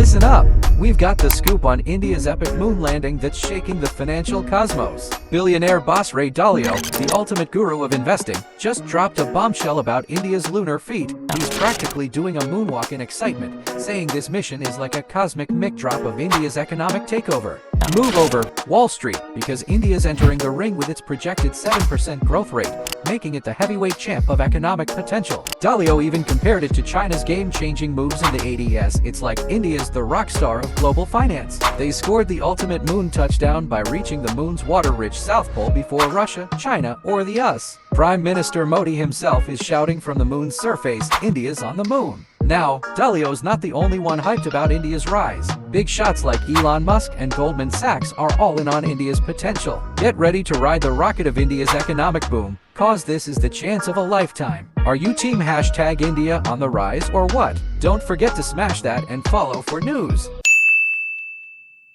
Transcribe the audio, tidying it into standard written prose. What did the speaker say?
Listen up! We've got the scoop on India's epic moon landing that's shaking the financial cosmos. Billionaire boss Ray Dalio, the ultimate guru of investing, just dropped a bombshell about India's lunar feat. He's practically doing a moonwalk in excitement, saying this mission is like a cosmic mic drop of India's economic takeover. Move over, Wall Street, because India's entering the ring with its projected 7% growth rate, making it the heavyweight champ of economic potential. Dalio even compared it to China's game-changing moves in the ADS. It's like India's the rock star of global finance. They scored the ultimate moon touchdown by reaching the moon's water-rich South Pole before Russia, China, or the US. Prime Minister Modi himself is shouting from the moon's surface, "India's on the moon." Now, Dalio's not the only one hyped about India's rise. Big shots like Elon Musk and Goldman Sachs are all in on India's potential. Get ready to ride the rocket of India's economic boom, cause this is the chance of a lifetime. Are you team #India on the rise or what? Don't forget to smash that and follow for news.